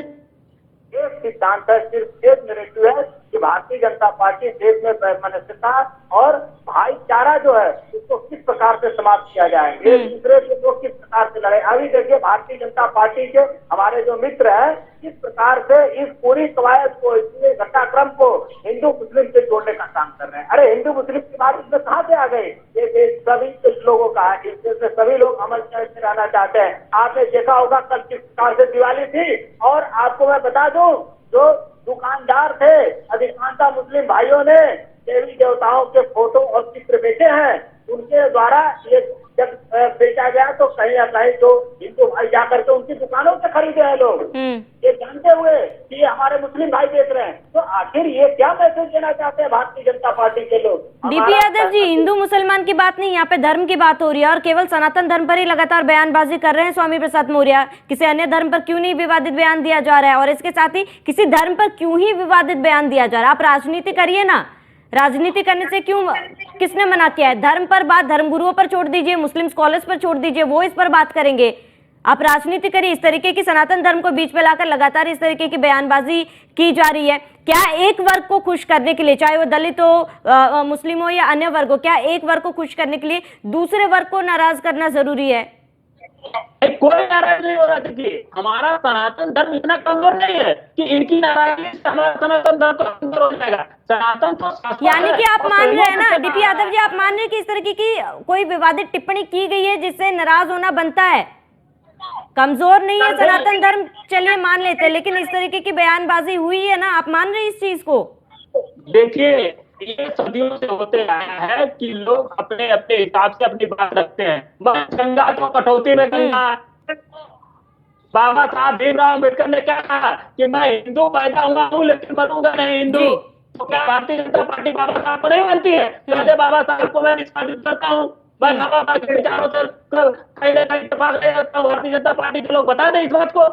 एक सिद्धांत है, सिर्फ एक नैरेटिव है कि भारतीय जनता पार्टी देश में वैमनस्यता और भाईचारा जो है उसको किस प्रकार से समाप्त किया जाए, एक दूसरे से वो किस प्रकार से लड़े। अभी देखिए भारतीय जनता पार्टी के हमारे जो मित्र हैं किस प्रकार से इस पूरी कवायद को, इस घटनाक्रम को हिंदू मुस्लिम से जोड़ने का काम कर रहे हैं। अरे हिंदू मुस्लिम की बात इसमें कहाँ से आ गई? ये देश सभी लोगों का है, इस देश में सभी लोग अमन चैन से रहना चाहते हैं। आपने देखा होगा कल किस प्रकार से दिवाली थी, और आपको मैं बता दूं जो दुकानदार थे अधिकांशतः मुस्लिम भाइयों ने देवी देवताओं के फोटो और चित्र बेचे हैं, उनके द्वारा ये जब बेचा गया तो कहीं ना कहीं जो हिंदू भाई जाकर के उनकी दुकानों से खरीदे हैं लोग, ये जानते हुए कि ये हमारे मुस्लिम भाई बेच रहे हैं। तो आखिर ये क्या मैसेज देना चाहते हैं भारतीय जनता पार्टी के लोग? डीपी यादव जी, हिंदू मुसलमान की बात नहीं, यहाँ पे धर्म की बात हो रही है और केवल सनातन धर्म पर ही लगातार बयानबाजी कर रहे हैं स्वामी प्रसाद मौर्य। किसी अन्य धर्म पर क्यों नहीं विवादित बयान दिया जा रहा है, और इसके साथ ही किसी धर्म पर क्यों ही विवादित बयान दिया जा रहा है? आप राजनीति करिए ना, राजनीति करने से क्यों, किसने मना किया है? धर्म पर बात धर्मगुरुओं पर छोड़ दीजिए, मुस्लिम स्कॉलर्स पर छोड़ दीजिए, वो इस पर बात करेंगे। आप राजनीति करिए। इस तरीके की सनातन धर्म को बीच में लाकर लगातार इस तरीके की बयानबाजी की जा रही है। क्या एक वर्ग को खुश करने के लिए, चाहे वो दलित हो, मुस्लिम हो या अन्य वर्ग हो, क्या एक वर्ग को खुश करने के लिए दूसरे वर्ग को नाराज करना जरूरी है? कोई नाराज नहीं हो रहा। देखिए हमारा सनातन धर्म इतना कमजोर नहीं है कि इनकी नाराजगी से हमारा सनातन धर्म तो कमजोर हो जाएगा। सनातन तो यानी कि आप मान रहे हैं ना डीपी यादव जी, आप मान रहे हैं कि इस तरीके की कोई विवादित टिप्पणी की गई है जिससे नाराज होना बनता है? कमजोर नहीं है सनातन धर्म, चलिए मान लेते हैं, लेकिन इस तरीके की बयानबाजी हुई है ना, आप मान रहे हैं इस चीज को? देखिए ये सदियों से होते आया है कि लोग अपने अपने हिसाब से अपनी बात रखते हैं। बस गंगा को कटौती में गंगा। बाबा साहब भीमराव अम्बेडकर ने क्या कहा कि मैं हिंदू पैदा हुआ हूँ लेकिन बनूंगा नहीं हिंदू। तो क्या भारतीय जनता पार्टी बाबा साहब को नहीं मानती है? तो बाबा साहब को मैं निष्पादित करता हूँ, मैं बाबा साहब के विचारों से कहीं ना कहीं इत्तेफाक नहीं रखता हूँ। भारतीय जनता पार्टी के लोग बता दें इस बात को।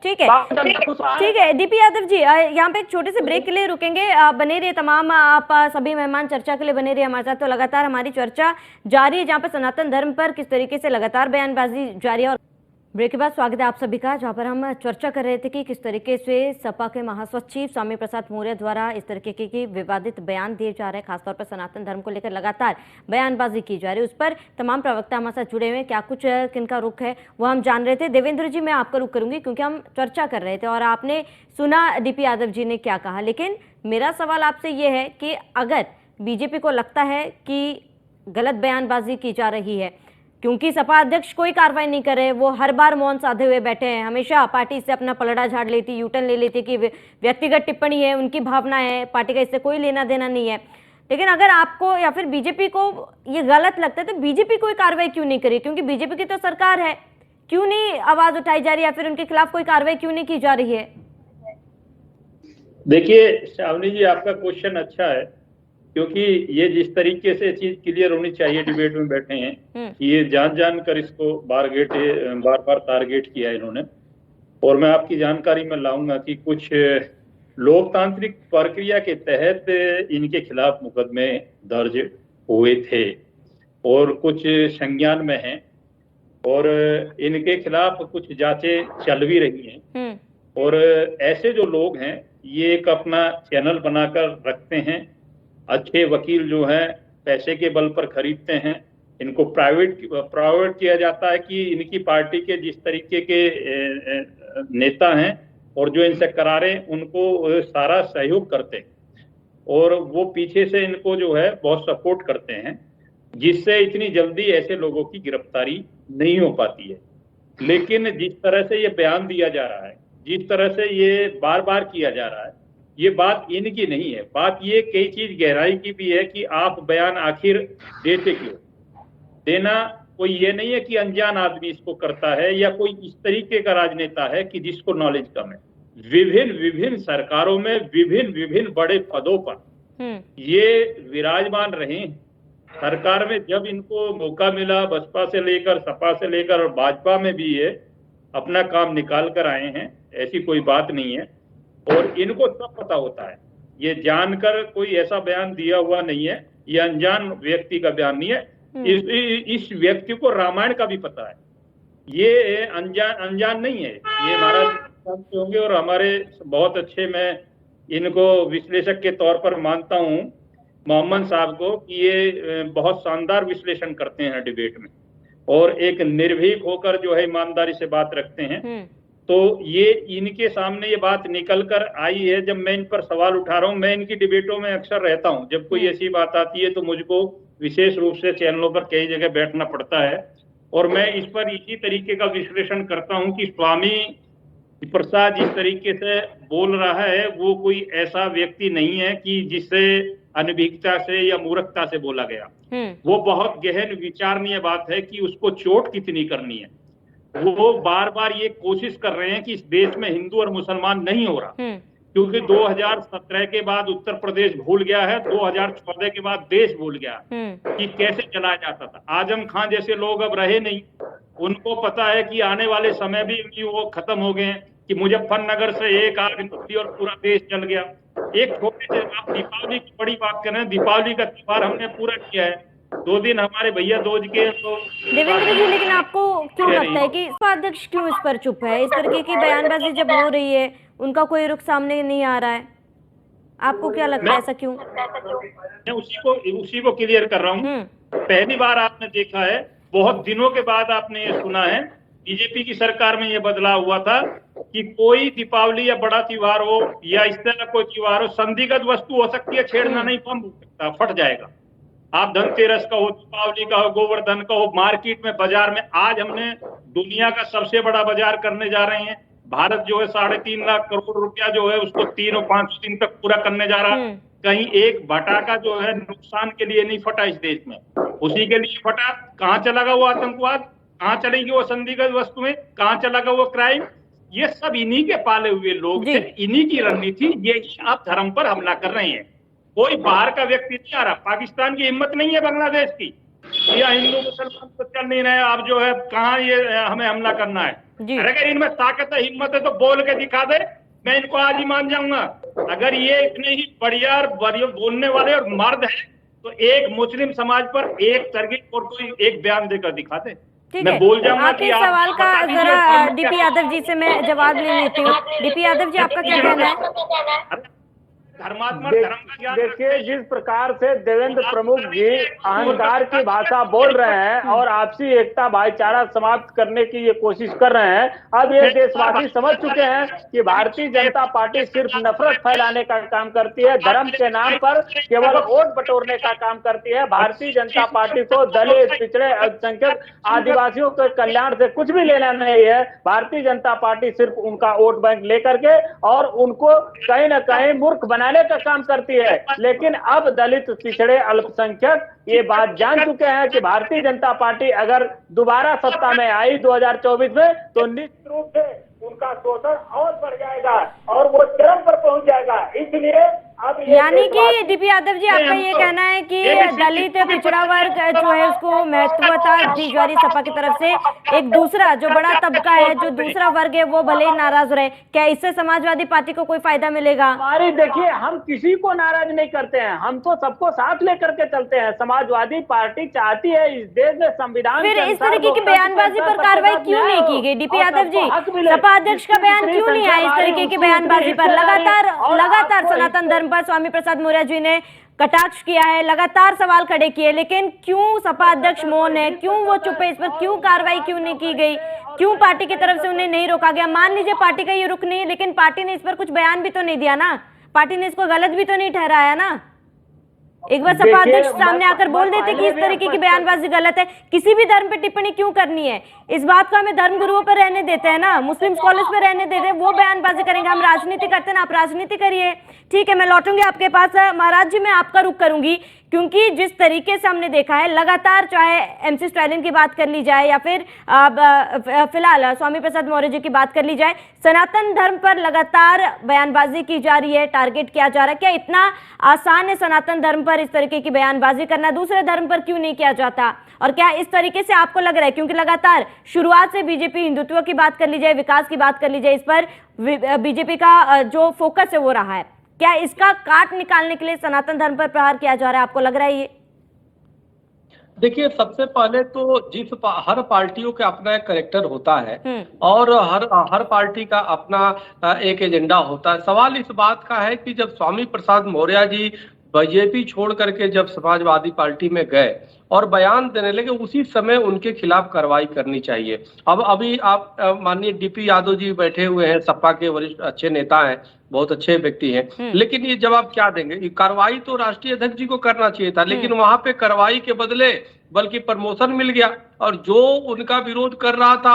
ठीक है डीपी यादव जी, यहाँ पे एक छोटे से ब्रेक के लिए रुकेंगे। बने रहिए तमाम आप सभी मेहमान, चर्चा के लिए बने रहिए हमारे साथ। तो लगातार हमारी चर्चा जारी है जहाँ पे सनातन धर्म पर किस तरीके से लगातार बयानबाजी जारी है। और ब्रेक के बाद स्वागत है आप सभी का, जहाँ पर हम चर्चा कर रहे थे कि किस तरीके से सपा के महासचिव स्वामी प्रसाद मौर्य द्वारा इस तरीके के विवादित बयान दिए जा रहे हैं, खासतौर पर सनातन धर्म को लेकर लगातार बयानबाजी की जा रही है। उस पर तमाम प्रवक्ता हमारे साथ जुड़े हुए हैं, क्या कुछ किनका रुख है वो हम जान रहे थे। देवेंद्र जी, मैं आपका रुख करूंगी क्योंकि हम चर्चा कर रहे थे और आपने सुना डीपी यादव जी ने क्या कहा। लेकिन मेरा सवाल आपसे ये है कि अगर बीजेपी को लगता है कि गलत बयानबाजी की जा रही है, क्योंकि सपा अध्यक्ष कोई कार्रवाई नहीं कर रहे, वो हर बार मौन साधे हुए बैठे हैं, हमेशा पार्टी से अपना पलड़ा झाड़ लेती, यूटर्न ले लेती कि व्यक्तिगत टिप्पणी है, उनकी भावना है, पार्टी का इससे कोई लेना देना नहीं है। लेकिन अगर आपको या फिर बीजेपी को ये गलत लगता है तो बीजेपी कोई कार्रवाई क्यों नहीं करी? क्योंकि बीजेपी की तो सरकार है, क्यों नहीं आवाज उठाई जा रही है या फिर उनके खिलाफ कोई कार्रवाई क्यों नहीं की जा रही है? देखिए श्रावणी जी, आपका क्वेश्चन अच्छा है, क्योंकि ये जिस तरीके से चीज क्लियर होनी चाहिए डिबेट में बैठे हैं, ये जान कर इसको बार बार टारगेट किया है इन्होंने। और मैं आपकी जानकारी में लाऊंगा कि कुछ लोकतांत्रिक प्रक्रिया के तहत इनके खिलाफ मुकदमे दर्ज हुए थे और कुछ संज्ञान में हैं और इनके खिलाफ कुछ जांचें चल भी रही हैं। और ऐसे जो लोग हैं ये एक अपना चैनल बनाकर रखते हैं, अच्छे वकील जो हैं पैसे के बल पर खरीदते हैं, इनको प्राइवेट किया जाता है कि इनकी पार्टी के जिस तरीके के नेता हैं और जो इनसे करारे उनको सारा सहयोग करते हैं और वो पीछे से इनको जो है बहुत सपोर्ट करते हैं, जिससे इतनी जल्दी ऐसे लोगों की गिरफ्तारी नहीं हो पाती है। लेकिन जिस तरह से ये बयान दिया जा रहा है, जिस तरह से ये बार बार किया जा रहा है, ये बात इनकी नहीं है। बात ये कई चीज गहराई की भी है कि आप बयान आखिर देते क्यों? देना कोई ये नहीं है कि अनजान आदमी इसको करता है या कोई इस तरीके का राजनेता है कि जिसको नॉलेज कम है। विभिन्न सरकारों में विभिन्न बड़े पदों पर ये विराजमान रहे। सरकार में जब इनको मौका मिला, बसपा से लेकर सपा से लेकर और भाजपा में भी ये अपना काम निकाल कर आए हैं, ऐसी कोई बात नहीं है। और इनको सब पता होता है, ये जानकर कोई ऐसा बयान दिया हुआ नहीं है, ये अनजान व्यक्ति का बयान नहीं है। इस व्यक्ति को रामायण का भी पता है, ये अनजान नहीं है। ये महाराज जानते होंगे और हमारे बहुत अच्छे, मैं इनको विश्लेषक के तौर पर मानता हूं, मोहम्मद साहब को, कि ये बहुत शानदार विश्लेषण करते हैं डिबेट में और एक निर्भीक होकर जो है ईमानदारी से बात रखते हैं। तो ये इनके सामने ये बात निकल कर आई है। जब मैं इन पर सवाल उठा रहा हूँ, मैं इनकी डिबेटों में अक्सर रहता हूँ, जब कोई ऐसी बात आती है तो मुझको विशेष रूप से चैनलों पर कई जगह बैठना पड़ता है और मैं इस पर इसी तरीके का विश्लेषण करता हूँ कि स्वामी प्रसाद जिस तरीके से बोल रहा है वो कोई ऐसा व्यक्ति नहीं है कि जिससे अनभिज्ञता से या मूर्खता से बोला गया। वो बहुत गहन विचारणीय बात है कि उसको चोट कितनी करनी है। वो बार बार ये कोशिश कर रहे हैं कि इस देश में हिंदू और मुसलमान नहीं हो रहा, क्योंकि 2017 के बाद उत्तर प्रदेश भूल गया है, 2014 के बाद देश भूल गया कि कैसे चलाया जाता था। आजम खान जैसे लोग अब रहे नहीं, उनको पता है कि आने वाले समय भी वो खत्म हो गए हैं कि मुजफ्फरनगर से एक आग निकली और पूरा देश जल गया। एक छोटे से, आप दीपावली की बड़ी बात कर रहे हैं, दीपावली का त्योहार हमने पूरा किया है, 2 दिन हमारे भैया दूज के। तो देवेंद्र जी, लेकिन आपको क्यों लगता है कि उपाध्यक्ष क्यों इस पर चुप है? इस तरीके की बयानबाजी जब हो रही है, उनका कोई रुख सामने नहीं आ रहा है, आपको क्या लगता है ऐसा क्यों? मैं उसी को क्लियर कर रहा हूँ। पहली बार आपने देखा है, बहुत दिनों के बाद आपने ये सुना है, बीजेपी की सरकार में ये बदलाव हुआ था कि कोई दीपावली या बड़ा त्योहार हो या इस तरह कोई त्योहार हो, संदिग्ध वस्तु हो सकती है, छेड़ना नहीं, बम हो सकता, फट जाएगा। आप धनतेरस का हो, दीपावली का हो, गोवर्धन का हो, मार्केट में, बाजार में, आज हमने दुनिया का सबसे बड़ा बाजार करने जा रहे हैं। भारत जो है 3.5 लाख करोड़ रुपया जो है उसको 3 और 5 दिन तक पूरा करने जा रहा है। कहीं एक भटाका जो है नुकसान के लिए नहीं फटा इस देश में, उसी के लिए फटा। कहाँ चला गया वो आतंकवाद, कहाँ चलेंगे वो संदिग्ध वस्तुएं, कहाँ चला गया वो क्राइम? ये सब इन्हीं के पाले हुए लोग थे, इन्हीं की रणनीति। ये आप धर्म पर हमला कर रहे हैं, कोई बाहर का व्यक्ति नहीं आ रहा। पाकिस्तान की हिम्मत नहीं है बांग्लादेश की, या हिंदू मुसलमान तो चल नहीं रहे, आप जो है कहाँ ये हमें हमला करना है। अगर इनमें ताकत है, हिम्मत है तो बोल के दिखा दे, मैं इनको आज ही मान जाऊंगा। अगर ये इतने ही बढ़िया बोलने वाले और मर्द है तो एक मुस्लिम समाज पर एक तरकीब और कोई एक बयान देकर दिखा दे, मैं बोल जाऊंगा। आपके सवाल का जरा डीपी यादव जी से मैं जवाब ले लेती हूँ। डीपी यादव जी, आपका क्या कहना है? देखिए, जिस प्रकार से देवेंद्र प्रमुख जी अहंकार की भाषा बोल रहे हैं और आपसी एकता भाईचारा समाप्त करने की ये कोशिश कर रहे हैं, अब ये देशवासी समझ चुके हैं कि भारतीय जनता पार्टी सिर्फ नफरत फैलाने का काम करती है, धर्म के नाम पर केवल वोट बटोरने का काम करती है। भारतीय जनता पार्टी को दलित, पिछड़े, अल्पसंख्यक, आदिवासियों के कल्याण से कुछ भी लेना नहीं है। भारतीय जनता पार्टी सिर्फ उनका वोट बैंक लेकर के और उनको कहीं न कहीं मूर्ख बनाने का काम करती है। लेकिन अब दलित, पिछड़े, अल्पसंख्यक ये बात जान चुके हैं कि भारतीय जनता पार्टी अगर दोबारा सत्ता में आई 2024 में तो निश्चित रूप से उनका शोषण और बढ़ जाएगा और वो चरम पर पहुंच जाएगा। इसलिए यानी कि डीपी यादव जी, आपका ये कहना है कि दलित, पिछड़ा वर्ग जो है उसको महत्वता दी जा रही सपा की तरफ से, एक दूसरा जो बड़ा तबका है, जो दूसरा वर्ग है, वो भले ही नाराज रहे। क्या इससे समाजवादी पार्टी को कोई फायदा मिलेगा? हमारी देखिए, हम किसी को नाराज नहीं करते हैं, हम तो सबको साथ लेकर के चलते हैं। समाजवादी पार्टी चाहती है इस देश में संविधान, फिर इस तरीके की बयानबाजी पर कार्रवाई क्यों नहीं की गई? डीपी यादव जी, सपा अध्यक्ष का बयान क्यों नहीं आया इस तरीके की बयानबाजी पर? लगातार सनातन धर्म पर स्वामी प्रसाद मौर्य जी ने कटाक्ष किया है, लगातार सवाल खड़े किए, लेकिन क्यों सपा अध्यक्ष मौन है? क्यों वो चुप है? इस पर क्यों कार्रवाई क्यों नहीं की गई? क्यों पार्टी की तरफ से उन्हें नहीं रोका गया? मान लीजिए पार्टी का ये रुख नहीं, लेकिन पार्टी ने इस पर कुछ बयान भी तो नहीं दिया ना, पार्टी ने इसको गलत भी तो नहीं ठहराया ना। एक बार सपा अध्यक्ष सामने आकर बोल देते कि इस तरीके की बयानबाजी गलत है। किसी भी धर्म पे टिप्पणी क्यों करनी है? इस बात को हमें धर्म गुरुओं पर रहने देते हैं ना, मुस्लिम स्कॉलर्स पे रहने देते हैं, वो बयानबाजी करेंगे। हम राजनीति करते हैं ना, आप राजनीति करिए। ठीक है, मैं लौटूंगी आपके पास। महाराज जी, मैं आपका रुख करूंगी, क्योंकि जिस तरीके से हमने देखा है लगातार, चाहे एमसी स्टालिन की बात कर ली जाए या फिर फिलहाल स्वामी प्रसाद मौर्य जी की बात कर ली जाए, सनातन धर्म पर लगातार बयानबाजी की जा रही है, टारगेट किया जा रहा है। क्या इतना आसान है सनातन धर्म पर इस तरीके की बयानबाजी करना? दूसरे धर्म पर क्यों नहीं किया जाता? और क्या इस तरीके से आपको लग रहा है, क्योंकि लगातार शुरुआत से बीजेपी, हिंदुत्व की बात कर ली जाए, विकास की बात कर ली जाए, इस पर बीजेपी का जो फोकस है वो रहा है, क्या इसका काट निकालने के लिए सनातन धर्म पर प्रहार किया जा रहा है? आपको लग रहा है ये? देखिए, सबसे पहले तो हर पार्टियों का अपना एक कैरेक्टर होता है और हर पार्टी का अपना एक एजेंडा होता है। सवाल इस बात का है कि जब स्वामी प्रसाद मौर्य जी बीजेपी छोड़ करके जब समाजवादी पार्टी में गए और बयान देने लगे, उसी समय उनके खिलाफ कार्रवाई करनी चाहिए। अब अभी आप माननीय डीपी यादव जी बैठे हुए हैं, सपा के वरिष्ठ अच्छे नेता हैं, बहुत अच्छे व्यक्ति हैं, लेकिन ये जवाब क्या देंगे? ये कार्रवाई तो राष्ट्रीय अध्यक्ष जी को करना चाहिए था, लेकिन वहां पे कार्रवाई के बदले बल्कि प्रमोशन मिल गया और जो उनका विरोध कर रहा था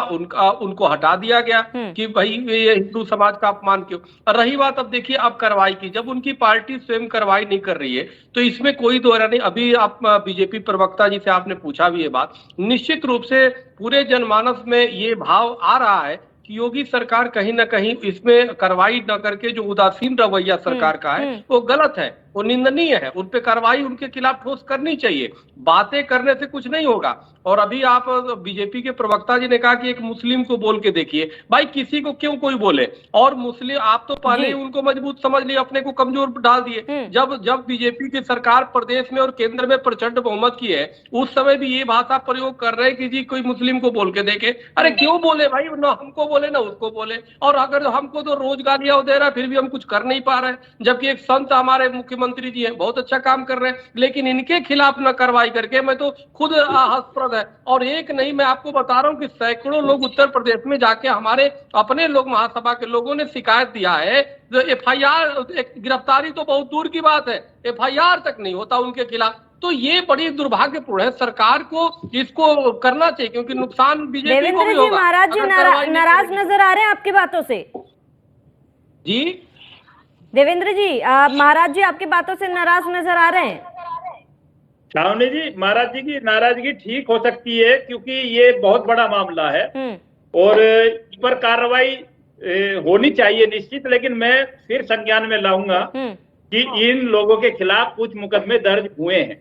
उनको हटा दिया गया कि भाई ये हिंदू समाज का अपमान क्यों। और रही बात, अब देखिए, अब कार्रवाई की, जब उनकी पार्टी स्वयं कार्रवाई नहीं कर रही है तो इसमें कोई दोहरा नहीं। अभी आप बीजेपी प्रवक्ता जी से आपने पूछा भी ये बात, निश्चित रूप से पूरे जनमानस में ये भाव आ रहा है कि योगी सरकार कहीं ना कहीं इसमें कार्रवाई न करके जो उदासीन रवैया सरकार का है वो गलत है, वो निंदनीय है। उन पे कार्रवाई उनके खिलाफ ठोस करनी चाहिए। बातें करने से कुछ नहीं होगा। और अभी आप बीजेपी के प्रवक्ता जी ने कहा कि एक मुस्लिम को बोल के देखिए, भाई किसी को क्यों कोई बोले। और मुस्लिम, आप तो पहले ही उनको मजबूत समझ लिए, अपने को कमजोर डाल दिए। जब बीजेपी की सरकार प्रदेश में और केंद्र में प्रचंड बहुमत की है, उस समय भी ये भाषा प्रयोग कर रहे हैं कि जी कोई मुस्लिम को बोल के देखे। अरे क्यों बोले भाई, ना हमको बोले ना उसको बोले। और अगर हमको तो रोज गालियां दे रहा है, फिर भी हम कुछ कर नहीं पा रहे हैं। जबकि एक संत हमारे मुख्यमंत्री जी हैं, बहुत अच्छा काम कर रहे हैं, लेकिन इनके खिलाफ न कार्रवाई करके मैं तो खुद हास्यास्पद है। और एक नहीं, मैं आपको बता रहा हूं कि सैकड़ों लोग उत्तर प्रदेश में जाके हमारे अपने लोग महासभा के लोगों ने शिकायत दिया है। एफआईआर, गिरफ्तारी तो बहुत दूर की बात है, एफआईआर तक नहीं होता उनके खिलाफ। तो ये बड़ी दुर्भाग्यपूर्ण है। सरकार को इसको करना चाहिए, क्योंकि नुकसान बीजेपी को भी होगा। महाराज जी नाराज नजर आ रहे हैं आपकी बातों से जी। देवेंद्र जी, महाराज जी आपकी बातों से नाराज नजर आ रहे हैं। सावनी जी, महाराज जी की नाराजगी ठीक हो सकती है, क्योंकि ये बहुत बड़ा मामला है और इस पर कार्रवाई होनी चाहिए निश्चित। लेकिन मैं फिर संज्ञान में लाऊंगा कि इन लोगों के खिलाफ कुछ मुकदमे दर्ज हुए हैं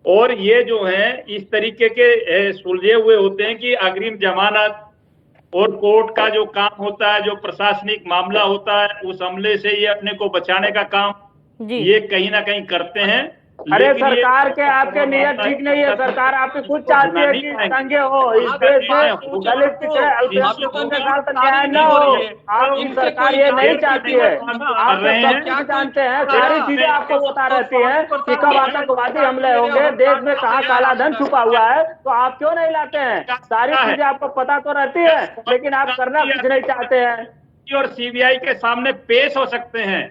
और ये जो हैं इस तरीके के सुलझे हुए होते हैं कि अग्रिम जमानत और कोर्ट का जो काम होता है, जो प्रशासनिक मामला होता है, उस हमले से ये अपने को बचाने का काम ये कहीं ना कहीं करते हैं। अरे सरकार के आपके नियत ठीक नहीं है। सरकार आपकी खुद चाहती है कि दंगे हो इस देश में, दलित पिछड़े अल्पसंख्यकों के साथ न्याय न हो। आपकी सरकार ये नहीं चाहती है। आप सब क्या जानते हैं, सारी चीजें आपको पता रहती है कि कब आतंकवादी हमले होंगे, देश में कहाँ काला धन छुपा हुआ है, तो आप क्यों नहीं लाते हैं? सारी चीजें आपको पता तो रहती है, लेकिन आप करना कुछ नहीं चाहते हैं। और सीबीआई के सामने पेश हो सकते हैं,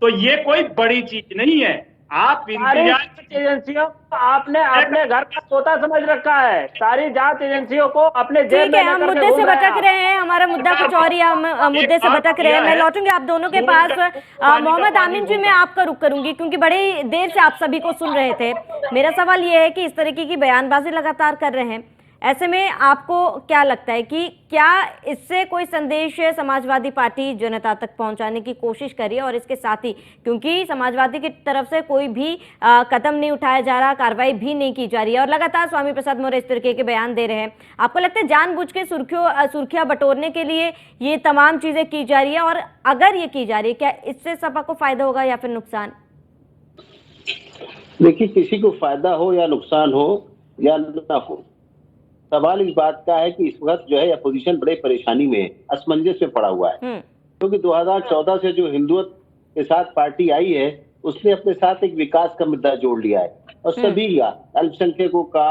तो ये कोई बड़ी चीज नहीं है। आप एजेंसियों को आपने अपने घर का तोता समझ रखा है। सारी जांच एजेंसियों को अपने जेब में हम मुद्दे से भटक रहे हैं, हमारा मुद्दा कुछ और ही, हम मुद्दे से भटक रहे हैं। मैं लौटूंगी आप दोनों के पास। मोहम्मद आमीन जी, मैं आपका रुख करूंगी क्योंकि बड़ी देर से आप सभी को सुन रहे थे। मेरा सवाल ये है कि इस तरीके की बयानबाजी लगातार कर रहे हैं, ऐसे में आपको क्या लगता है कि क्या इससे कोई संदेश समाजवादी पार्टी जनता तक पहुंचाने की कोशिश करी है? और इसके साथ ही, क्योंकि समाजवादी की तरफ से कोई भी कदम नहीं उठाया जा रहा, कार्रवाई भी नहीं की जा रही है और लगातार स्वामी प्रसाद मौर्य इस तरीके के बयान दे रहे हैं, आपको लगता है जानबूझ के सुर्खियां बटोरने के लिए ये तमाम चीजें की जा रही है? और अगर ये की जा रही है, क्या इससे सपा को फायदा होगा या फिर नुकसान? देखिए, किसी को फायदा हो या नुकसान हो या ना हो, सवाल इस बात का है कि इस वक्त जो है अपोजिशन बड़े परेशानी में है, असमंजस में पड़ा हुआ है। क्योंकि 2014 से जो हिंदुत्व के साथ पार्टी आई है, उसने अपने साथ एक विकास का मुद्दा जोड़ लिया है और सभी का, अल्पसंख्यकों का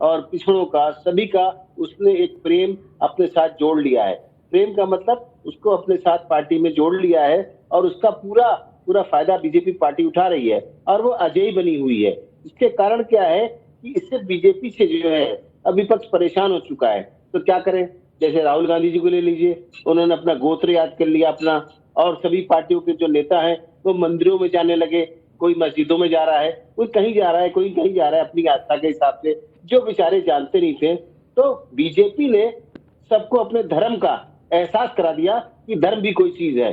और पिछड़ों का, सभी का उसने एक प्रेम अपने साथ जोड़ लिया है। प्रेम का मतलब उसको अपने साथ पार्टी में जोड़ लिया है और उसका पूरा फायदा बीजेपी पार्टी उठा रही है और वो अजेय बनी हुई है। इसके कारण क्या है कि इससे बीजेपी से जो है अब विपक्ष परेशान हो चुका है। तो क्या करें? जैसे राहुल गांधी जी को ले लीजिए, उन्होंने अपना गोत्र याद कर लिया अपना, और सभी पार्टियों के जो नेता हैं वो मंदिरों में जाने लगे, कोई मस्जिदों में जा रहा है, कोई कहीं जा रहा है, कोई कहीं जा रहा है अपनी आस्था के हिसाब से, जो बेचारे जानते नहीं थे। तो बीजेपी ने सबको अपने धर्म का एहसास करा दिया कि धर्म भी कोई चीज है।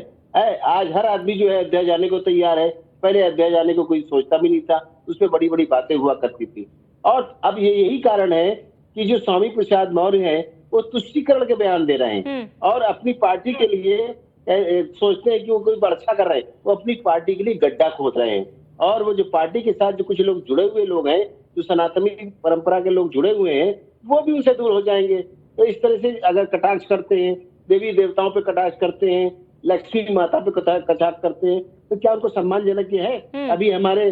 आज हर आदमी जो है अयोध्या जाने को तैयार है। पहले अयोध्या जाने को कोई सोचता भी नहीं था, उसमें बड़ी बड़ी बातें हुआ करती थी। और अब यही कारण है कि जो स्वामी प्रसाद मौर्य है वो तुष्टीकरण के बयान दे रहे हैं और अपनी पार्टी के लिए सोचते हैं कि वो कोई बड़ा कर रहे हैं, वो अपनी पार्टी के लिए गड्ढा खोद रहे हैं। और वो जो पार्टी के साथ जो कुछ लोग जुड़े हुए लोग हैं, जो सनातनी परंपरा के लोग जुड़े हुए हैं वो भी उनसे दूर हो जाएंगे। तो इस तरह से अगर कटाक्ष करते हैं, देवी देवताओं पे कटाक्ष करते हैं, लक्ष्मी माता पे कटाक्ष करते हैं, तो क्या उनको सम्मानजनक ये है? अभी हमारे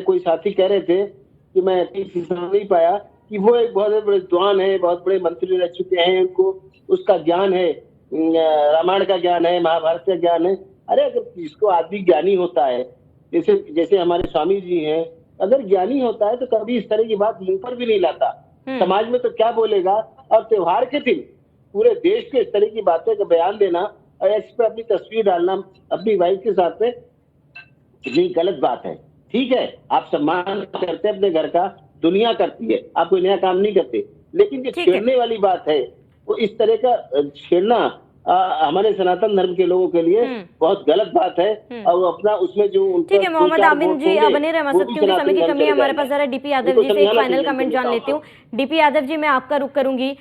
कोई साथी कह रहे थे कि मैं ठीक से समझ नहीं पाया कि वो एक बहुत बड़े विद्वान है, बहुत बड़े मंत्री रह चुके हैं, उनको उसका ज्ञान है, रामायण का ज्ञान है, महाभारत का ज्ञान है। अरे अगर जिसको आदमी ज्ञानी होता है, जैसे हमारे स्वामी जी हैं, अगर ज्ञानी होता है तो कभी इस तरह की बात मुंह पर भी नहीं लाता। समाज में तो क्या बोलेगा। और त्योहार के दिन पूरे देश के इस तरह की बातें का बयान देना और इस पे अपनी तस्वीर डालना अपनी वाइफ के साथ में, ये गलत बात है। ठीक है, आप सम्मान करते हैं अपने घर का, दुनिया करती है, आप कोई नया काम नहीं करते, लेकिन जो छेड़ने वाली बात है वो इस तरह का छेड़ना हमारे सनातन धर्म के लोगों के लिए बहुत गलत बात है। और अपना उसमें जो ठीक है मोहम्मद आमिन जी, अब बने रहे मसद, क्योंकि समय की कमी है हमारे पास। जरा डीपी यादव जी से एक फाइनल कमेंट जान लेती हूँ। डीपी यादव जी, मैं आपका रुख करूंगी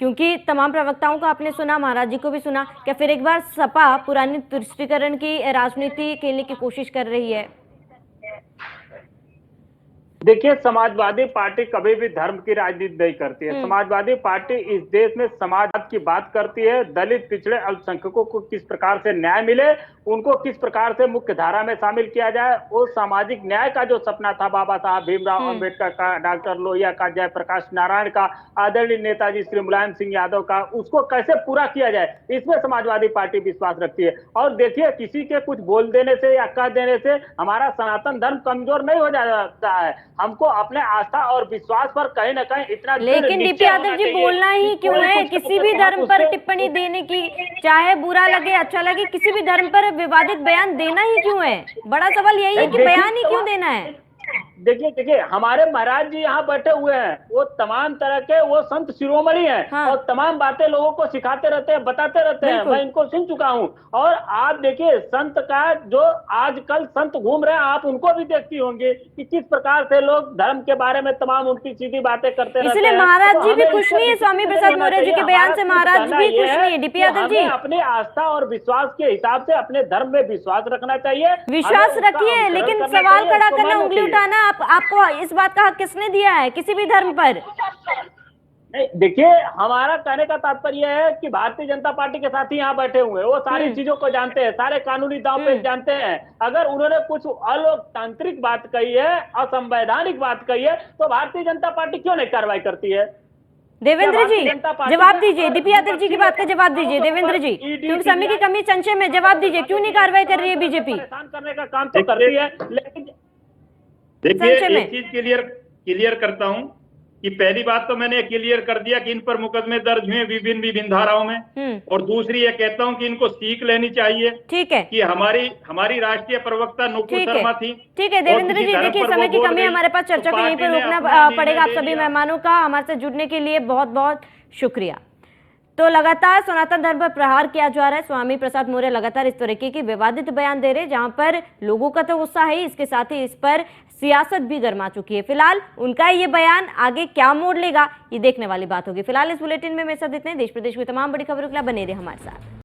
क्योंकि तमाम प्रवक्ताओं को आपने सुना, महाराज जी को भी सुना। क्या फिर एक बार सपा पुरानी तुष्टीकरण की राजनीति खेलने की कोशिश कर रही है? देखिए, समाजवादी पार्टी कभी भी धर्म की राजनीति नहीं करती है। समाजवादी पार्टी इस देश में समाज की बात करती है। दलित, पिछड़े, अल्पसंख्यकों को किस प्रकार से न्याय मिले, उनको किस प्रकार से मुख्य धारा में शामिल किया जाए, वो सामाजिक न्याय का जो सपना था बाबा साहब भीमराव अंबेडकर का, डॉक्टर लोहिया का, जयप्रकाश नारायण का, आदरणीय नेताजी श्री मुलायम सिंह यादव का, उसको कैसे पूरा किया जाए, इसमें समाजवादी पार्टी विश्वास रखती है। और देखिए, किसी के कुछ बोल देने से या कह देने से हमारा सनातन धर्म कमजोर नहीं हो जाता है। हमको अपने आस्था और विश्वास पर कहीं ना कहीं इतना, लेकिन डीपी यादव जी, बोलना ही क्यों है? किसी भी धर्म पर टिप्पणी देने की, चाहे बुरा लगे अच्छा लगे, किसी भी धर्म पर विवादित बयान देना ही क्यों है? बड़ा सवाल यही है कि बयान ही क्यों देना है? देखिए हमारे महाराज जी यहाँ बैठे हुए हैं, वो तमाम तरह के वो संत शिरोमणि हैं। हाँ। और तमाम बातें लोगों को सिखाते रहते हैं, बताते रहते हैं। मैं इनको सुन चुका हूँ। और आप देखिए, संत का जो आजकल संत घूम रहे हैं, आप उनको भी देखती होंगी कि किस प्रकार से लोग धर्म के बारे में तमाम उल्टी सीधी बातें करते रहते हैं। इसलिए महाराज जी भी खुश नहीं है स्वामी प्रसाद मौर्य जी के बयान से, महाराज भी खुश नहीं है। डीपी यादव जी, अपनी आस्था और विश्वास के हिसाब से अपने धर्म में विश्वास रखना चाहिए। विश्वास रखिए, लेकिन सवाल खड़ा करना, उंगली उठाना, आपको इस बात का हक किसने दिया है किसी भी धर्म पर? नहीं, देखिए, हमारा कहने का तात्पर्य है कि भारतीय जनता पार्टी के साथी यहाँ बैठे हुए हैं, वो सारी चीजों को जानते हैं, सारे कानूनी दांव पेच जानते हैं। अगर उन्होंने कुछ अलोकतांत्रिक बात कही है, असंवैधानिक बात कही है, तो भारतीय जनता पार्टी क्यों नहीं कार्रवाई करती है? देवेंद्र जी जवाब दीजिए, डीपी यादव जी की बात का जवाब दीजिए। देवेंद्र जी, क्योंकि समय की कमी, संशय में जवाब दीजिए, क्यों नहीं कार्रवाई कर रही है बीजेपी? परेशान करने का काम तो करती है, लेकिन देखिए, एक चीज क्लियर करता हूं कि पहली बात तो मैंने क्लियर कर दिया कि इन पर मुकदमे दर्ज हुए विभिन्न धाराओं में। और दूसरी ये कहता हूं कि इनको सीख लेनी चाहिए। ठीक है, कि हमारी राष्ट्रीय प्रवक्ता नुपुर शर्मा थी। ठीक है देवेंद्र जी, देखिए समय की कमी, हमारे पास चर्चा को यहीं पर रोकना पड़ेगा। आप सभी मेहमानों का हमारे साथ जुड़ने के लिए बहुत बहुत शुक्रिया। तो लगातार सनातन धर्म पर प्रहार किया जा रहा है। स्वामी प्रसाद मौर्य लगातार इस तरीके की विवादित बयान दे रहे हैं, जहां पर लोगों का तो गुस्सा है, इसके साथ ही इस पर सियासत भी गर्मा चुकी है। फिलहाल उनका ये बयान आगे क्या मोड़ लेगा, ये देखने वाली बात होगी। फिलहाल इस बुलेटिन में मेरे साथ इतने। देश प्रदेश की तमाम बड़ी खबरों के लिए बने रहे हमारे साथ।